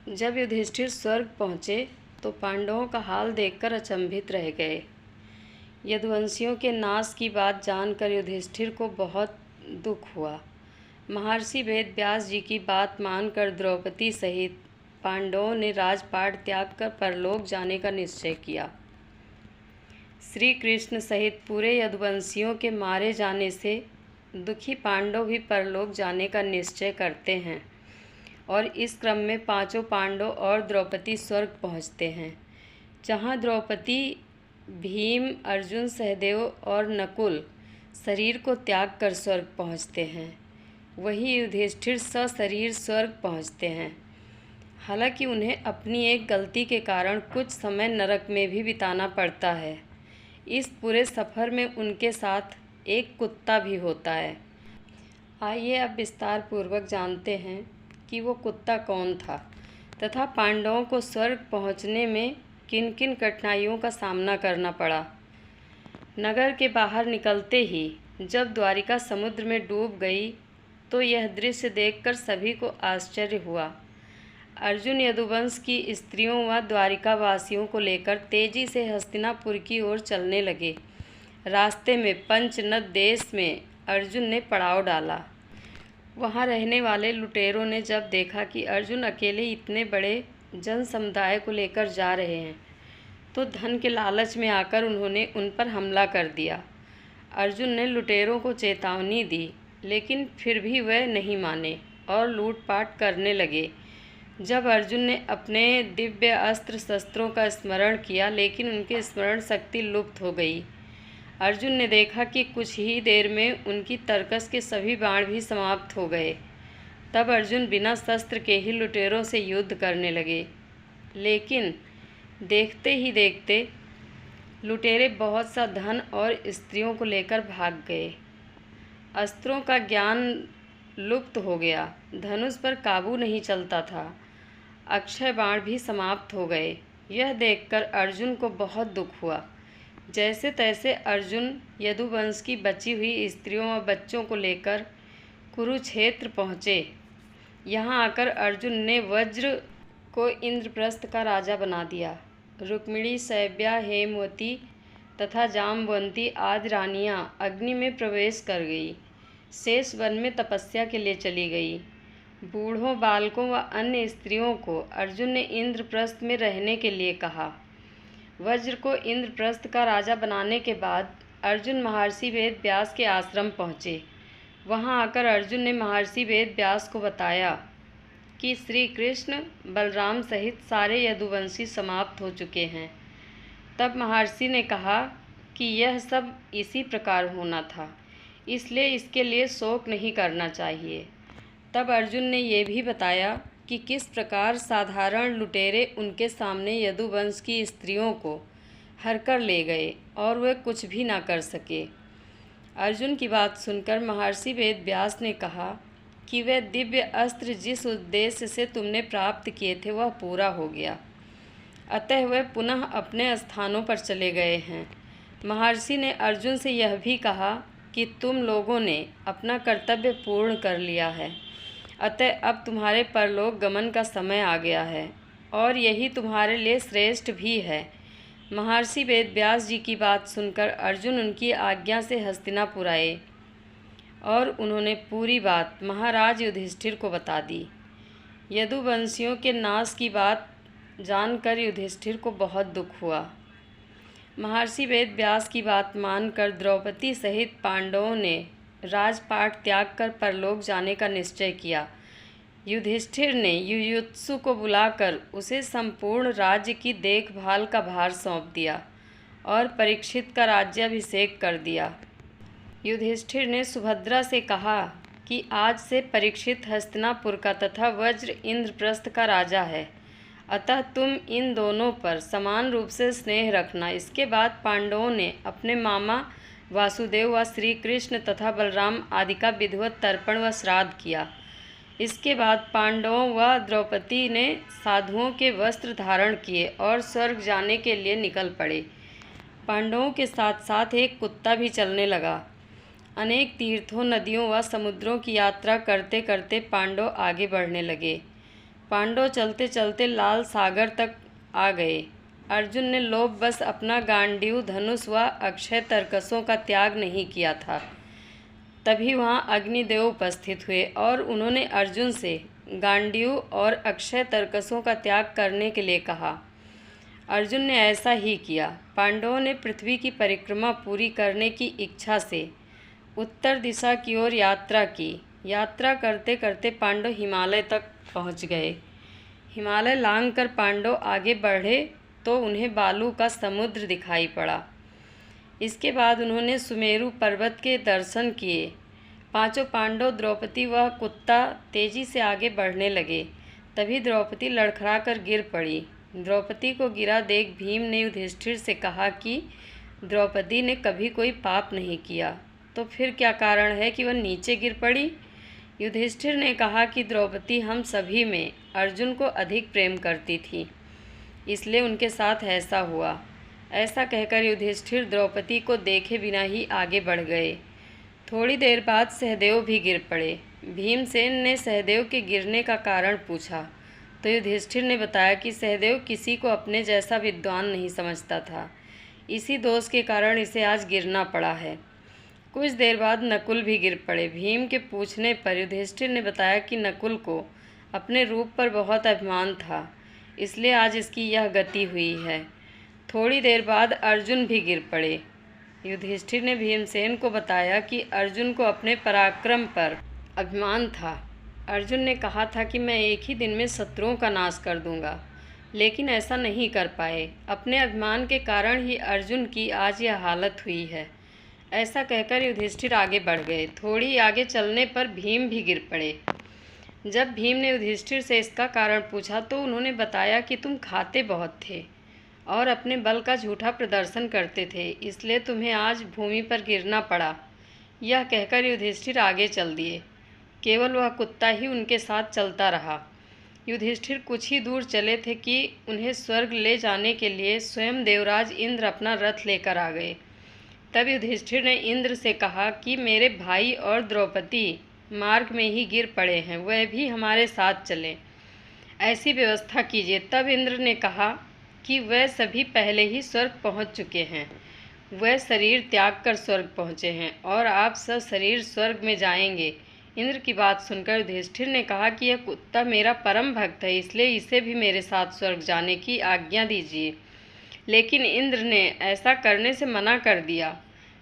जब युधिष्ठिर स्वर्ग पहुँचे तो पांडवों का हाल देखकर अचंभित रह गए। यदुवंशियों के नाश की बात जानकर युधिष्ठिर को बहुत दुख हुआ। महर्षि वेदव्यास जी की बात मानकर द्रौपदी सहित पांडवों ने राजपाट त्याग कर परलोक जाने का निश्चय किया। श्री कृष्ण सहित पूरे यदुवंशियों के मारे जाने से दुखी पांडव भी परलोक जाने का निश्चय करते हैं और इस क्रम में पांचों पांडव और द्रौपदी स्वर्ग पहुंचते हैं, जहां द्रौपदी, भीम, अर्जुन, सहदेव और नकुल शरीर को त्याग कर स्वर्ग पहुंचते हैं। वहीं युधिष्ठिर सशरीर स्वर्ग पहुंचते हैं। हालांकि उन्हें अपनी एक गलती के कारण कुछ समय नरक में भी बिताना पड़ता है। इस पूरे सफ़र में उनके साथ एक कुत्ता भी होता है। आइए अब विस्तार पूर्वक जानते हैं कि वो कुत्ता कौन था तथा पांडवों को स्वर्ग पहुंचने में किन किन कठिनाइयों का सामना करना पड़ा। नगर के बाहर निकलते ही जब द्वारिका समुद्र में डूब गई तो यह दृश्य देखकर सभी को आश्चर्य हुआ। अर्जुन यदुवंश की स्त्रियों व द्वारिका वासियों को लेकर तेजी से हस्तिनापुर की ओर चलने लगे। रास्ते में पंचनद देश में अर्जुन ने पड़ाव डाला। वहां रहने वाले लुटेरों ने जब देखा कि अर्जुन अकेले इतने बड़े जन समुदाय को लेकर जा रहे हैं तो धन के लालच में आकर उन्होंने उन पर हमला कर दिया। अर्जुन ने लुटेरों को चेतावनी दी, लेकिन फिर भी वह नहीं माने और लूटपाट करने लगे। जब अर्जुन ने अपने दिव्य अस्त्र शस्त्रों का स्मरण किया, लेकिन उनकी स्मरण शक्ति लुप्त हो गई। अर्जुन ने देखा कि कुछ ही देर में उनकी तरकस के सभी बाण भी समाप्त हो गए। तब अर्जुन बिना शस्त्र के ही लुटेरों से युद्ध करने लगे, लेकिन देखते ही देखते लुटेरे बहुत सा धन और स्त्रियों को लेकर भाग गए। अस्त्रों का ज्ञान लुप्त हो गया, धनुष पर काबू नहीं चलता था, अक्षय बाण भी समाप्त हो गए। यह देखकर अर्जुन को बहुत दुख हुआ। जैसे तैसे अर्जुन यदुवंश की बची हुई स्त्रियों व बच्चों को लेकर कुरुक्षेत्र पहुँचे। यहाँ आकर अर्जुन ने वज्र को इंद्रप्रस्थ का राजा बना दिया। रुक्मिणी, शैब्या, हेमवती तथा जाम्बवंती आदि रानियाँ अग्नि में प्रवेश कर गई। शेष वन में तपस्या के लिए चली गई। बूढ़ों, बालकों व अन्य स्त्रियों को अर्जुन ने इंद्रप्रस्थ में रहने के लिए कहा। वज्र को इंद्रप्रस्थ का राजा बनाने के बाद अर्जुन महर्षि वेदव्यास के आश्रम पहुँचे। वहाँ आकर अर्जुन ने महर्षि वेदव्यास को बताया कि श्री कृष्ण, बलराम सहित सारे यदुवंशी समाप्त हो चुके हैं। तब महर्षि ने कहा कि यह सब इसी प्रकार होना था, इसलिए इसके लिए शोक नहीं करना चाहिए। तब अर्जुन ने यह भी बताया कि किस प्रकार साधारण लुटेरे उनके सामने यदुवंश की स्त्रियों को हर कर ले गए और वे कुछ भी ना कर सके। अर्जुन की बात सुनकर महर्षि वेदव्यास ने कहा कि वह दिव्य अस्त्र जिस उद्देश्य से तुमने प्राप्त किए थे वह पूरा हो गया, अतः वह पुनः अपने स्थानों पर चले गए हैं। महर्षि ने अर्जुन से यह भी कहा कि तुम लोगों ने अपना कर्तव्य पूर्ण कर लिया है, अतः अब तुम्हारे परलोक गमन का समय आ गया है और यही तुम्हारे लिए श्रेष्ठ भी है। महर्षि वेदव्यास जी की बात सुनकर अर्जुन उनकी आज्ञा से हस्तिनापुर आए और उन्होंने पूरी बात महाराज युधिष्ठिर को बता दी। यदुवंशियों के नाश की बात जानकर युधिष्ठिर को बहुत दुख हुआ। महर्षि वेदव्यास की बात मानकर द्रौपदी सहित पांडवों ने राजपाट त्याग कर परलोक जाने का निश्चय किया। युधिष्ठिर ने युयुत्सु को बुलाकर उसे संपूर्ण राज्य की देखभाल का भार सौंप दिया और परीक्षित का राज्याभिषेक कर दिया। युधिष्ठिर ने सुभद्रा से कहा कि आज से परीक्षित हस्तिनापुर का तथा वज्र इंद्रप्रस्थ का राजा है, अतः तुम इन दोनों पर समान रूप से स्नेह रखना। इसके बाद पांडवों ने अपने मामा वासुदेव व श्री कृष्ण तथा बलराम आदि का विधिवत तर्पण व श्राद्ध किया। इसके बाद पांडवों व द्रौपदी ने साधुओं के वस्त्र धारण किए और स्वर्ग जाने के लिए निकल पड़े। पांडवों के साथ साथ एक कुत्ता भी चलने लगा। अनेक तीर्थों, नदियों व समुद्रों की यात्रा करते करते पांडव आगे बढ़ने लगे। पांडव चलते चलते लाल सागर तक आ गए। अर्जुन ने लोभवश अपना गांडीव धनुष व अक्षय तरकसों का त्याग नहीं किया था। तभी वहाँ अग्निदेव उपस्थित हुए और उन्होंने अर्जुन से गांडीव और अक्षय तरकसों का त्याग करने के लिए कहा। अर्जुन ने ऐसा ही किया। पांडवों ने पृथ्वी की परिक्रमा पूरी करने की इच्छा से उत्तर दिशा की ओर यात्रा की। यात्रा करते करते पांडव हिमालय तक पहुँच गए। हिमालय लांघकर पांडव आगे बढ़े तो उन्हें बालू का समुद्र दिखाई पड़ा। इसके बाद उन्होंने सुमेरु पर्वत के दर्शन किए। पांचों पांडव, द्रौपदी व कुत्ता तेजी से आगे बढ़ने लगे। तभी द्रौपदी लड़खड़ाकर गिर पड़ी। द्रौपदी को गिरा देख भीम ने युधिष्ठिर से कहा कि द्रौपदी ने कभी कोई पाप नहीं किया, तो फिर क्या कारण है कि वह नीचे गिर पड़ी। युधिष्ठिर ने कहा कि द्रौपदी हम सभी में अर्जुन को अधिक प्रेम करती थी, इसलिए उनके साथ ऐसा हुआ। ऐसा कहकर युधिष्ठिर द्रौपदी को देखे बिना ही आगे बढ़ गए। थोड़ी देर बाद सहदेव भी गिर पड़े। भीमसेन ने सहदेव के गिरने का कारण पूछा तो युधिष्ठिर ने बताया कि सहदेव किसी को अपने जैसा विद्वान नहीं समझता था, इसी दोष के कारण इसे आज गिरना पड़ा है। कुछ देर बाद नकुल भी गिर पड़े। भीम के पूछने पर युधिष्ठिर ने बताया कि नकुल को अपने रूप पर बहुत अभिमान था, इसलिए आज इसकी यह गति हुई है। थोड़ी देर बाद अर्जुन भी गिर पड़े। युधिष्ठिर ने भीमसेन को बताया कि अर्जुन को अपने पराक्रम पर अभिमान था। अर्जुन ने कहा था कि मैं एक ही दिन में शत्रुओं का नाश कर दूंगा, लेकिन ऐसा नहीं कर पाए। अपने अभिमान के कारण ही अर्जुन की आज यह हालत हुई है। ऐसा कहकर युधिष्ठिर आगे बढ़ गए। थोड़ी आगे चलने पर भीम भी गिर पड़े। जब भीम ने युधिष्ठिर से इसका कारण पूछा तो उन्होंने बताया कि तुम खाते बहुत थे और अपने बल का झूठा प्रदर्शन करते थे, इसलिए तुम्हें आज भूमि पर गिरना पड़ा। यह कहकर युधिष्ठिर आगे चल दिए। केवल वह कुत्ता ही उनके साथ चलता रहा। युधिष्ठिर कुछ ही दूर चले थे कि उन्हें स्वर्ग ले जाने के लिए स्वयं देवराज इंद्र अपना रथ लेकर आ गए। तब युधिष्ठिर ने इंद्र से कहा कि मेरे भाई और द्रौपदी मार्ग में ही गिर पड़े हैं, वह भी हमारे साथ चलें, ऐसी व्यवस्था कीजिए। तब इंद्र ने कहा कि वह सभी पहले ही स्वर्ग पहुंच चुके हैं, वह शरीर त्याग कर स्वर्ग पहुँचे हैं और आप सब शरीर स्वर्ग में जाएंगे। इंद्र की बात सुनकर युधिष्ठिर ने कहा कि यह कुत्ता मेरा परम भक्त है, इसलिए इसे भी मेरे साथ स्वर्ग जाने की आज्ञा दीजिए। लेकिन इंद्र ने ऐसा करने से मना कर दिया।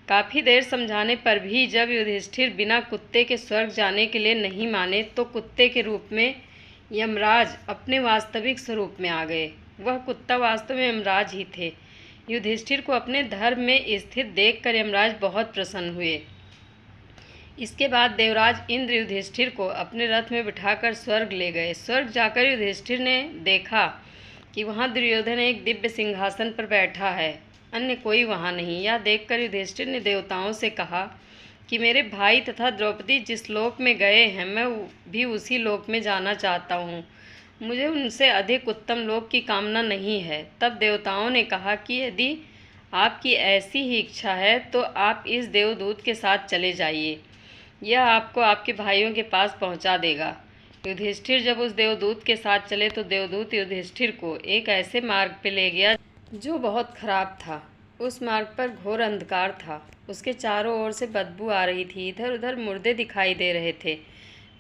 काफ़ी देर समझाने पर भी जब युधिष्ठिर बिना कुत्ते के स्वर्ग जाने के लिए नहीं माने तो कुत्ते के रूप में यमराज अपने वास्तविक स्वरूप में आ गए। वह कुत्ता वास्तव में यमराज ही थे। युधिष्ठिर को अपने धर्म में स्थित देखकर यमराज बहुत प्रसन्न हुए। इसके बाद देवराज इंद्र युधिष्ठिर को अपने रथ में बिठाकर स्वर्ग ले गए। स्वर्ग जाकर युधिष्ठिर ने देखा कि वहाँ दुर्योधन एक दिव्य सिंहासन पर बैठा है, अन्य कोई वहाँ नहीं। यह देखकर युधिष्ठिर ने देवताओं से कहा कि मेरे भाई तथा द्रौपदी जिस लोक में गए हैं, मैं भी उसी लोक में जाना चाहता हूँ। मुझे उनसे अधिक उत्तम लोक की कामना नहीं है। तब देवताओं ने कहा कि यदि आपकी ऐसी ही इच्छा है तो आप इस देवदूत के साथ चले जाइए, यह आपको आपके भाइयों के पास पहुंचा देगा। युधिष्ठिर जब उस देवदूत के साथ चले तो देवदूत युधिष्ठिर को एक ऐसे मार्ग पर ले गया जो बहुत खराब था। उस मार्ग पर घोर अंधकार था, उसके चारों ओर से बदबू आ रही थी। इधर उधर मुर्दे दिखाई दे रहे थे,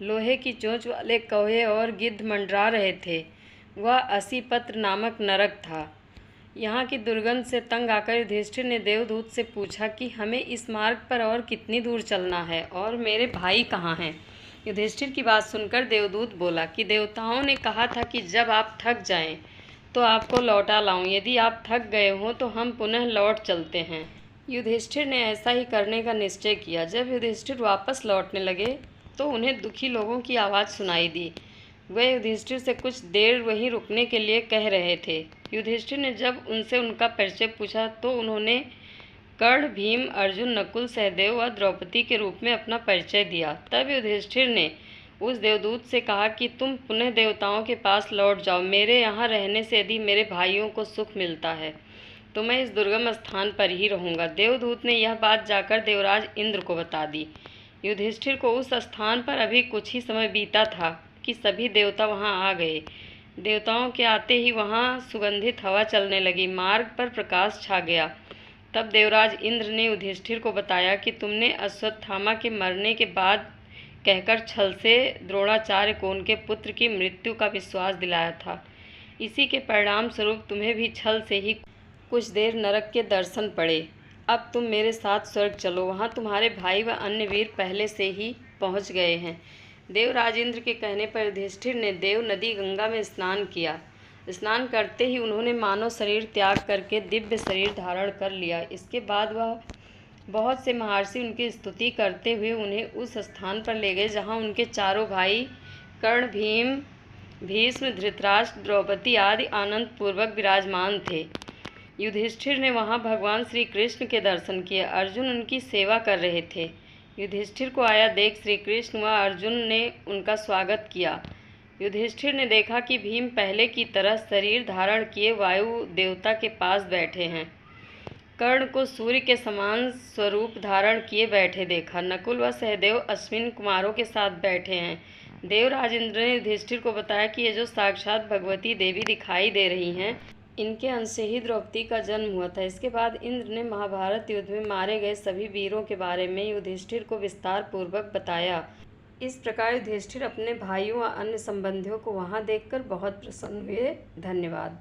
लोहे की चोंच वाले कौवे और गिद्ध मंडरा रहे थे। वह असीपत्र नामक नरक था। यहाँ की दुर्गंध से तंग आकर युधिष्ठिर ने देवदूत से पूछा कि हमें इस मार्ग पर और कितनी दूर चलना है और मेरे भाई कहाँ हैं। युधिष्ठिर की बात सुनकर देवदूत बोला कि देवताओं ने कहा था कि जब आप थक जाएं तो आपको लौटा लाऊं। यदि आप थक गए हों तो हम पुनः लौट चलते हैं। युधिष्ठिर ने ऐसा ही करने का निश्चय किया। जब युधिष्ठिर वापस लौटने लगे तो उन्हें दुखी लोगों की आवाज़ सुनाई दी। वे युधिष्ठिर से कुछ देर वहीं रुकने के लिए कह रहे थे। युधिष्ठिर ने जब उनसे उनका परिचय पूछा तो उन्होंने कर्ण, भीम, अर्जुन, नकुल, सहदेव व द्रौपदी के रूप में अपना परिचय दिया। तब युधिष्ठिर ने उस देवदूत से कहा कि तुम पुनः देवताओं के पास लौट जाओ। मेरे यहाँ रहने से यदि मेरे भाइयों को सुख मिलता है तो मैं इस दुर्गम स्थान पर ही रहूँगा। देवदूत ने यह बात जाकर देवराज इंद्र को बता दी। युधिष्ठिर को उस स्थान पर अभी कुछ ही समय बीता था कि सभी देवता वहां आ गए। देवताओं के आते ही वहां सुगंधित हवा चलने लगी, मार्ग पर प्रकाश छा गया। तब देवराज इंद्र ने युधिष्ठिर को बताया कि तुमने अश्वत्थामा के मरने के बाद कहकर छल से द्रोणाचार्य को उनके पुत्र की मृत्यु का विश्वास दिलाया था। इसी के परिणाम स्वरूप तुम्हें भी छल से ही कुछ देर नरक के दर्शन पड़े। अब तुम मेरे साथ स्वर्ग चलो, वहाँ तुम्हारे भाई व अन्य वीर पहले से ही पहुँच गए हैं। देवराज इंद्र के कहने पर युधिष्ठिर ने देव नदी गंगा में स्नान किया। स्नान करते ही उन्होंने मानव शरीर त्याग करके दिव्य शरीर धारण कर लिया। इसके बाद वह बहुत से महर्षि उनकी स्तुति करते हुए उन्हें उस स्थान पर ले गए जहाँ उनके चारों भाई कर्ण, भीष्म, धृतराष्ट्र, द्रौपदी आदि आनंद पूर्वक विराजमान थे। युधिष्ठिर ने वहां भगवान श्री कृष्ण के दर्शन किए। अर्जुन उनकी सेवा कर रहे थे। युधिष्ठिर को आया देख श्री कृष्ण व अर्जुन ने उनका स्वागत किया। युधिष्ठिर ने देखा कि भीम पहले की तरह शरीर धारण किए वायु देवता के पास बैठे हैं। कर्ण को सूर्य के समान स्वरूप धारण किए बैठे देखा। नकुल व सहदेव अश्विन कुमारों के साथ बैठे हैं। देवराज इंद्र ने युधिष्ठिर को बताया कि ये जो साक्षात भगवती देवी दिखाई दे रही हैं, इनके अंश से ही द्रौपदी का जन्म हुआ था। इसके बाद इंद्र ने महाभारत युद्ध में मारे गए सभी वीरों के बारे में युधिष्ठिर को विस्तार पूर्वक बताया। इस प्रकार युधिष्ठिर अपने भाइयों व अन्य संबंधियों को वहां देखकर बहुत प्रसन्न हुए। धन्यवाद।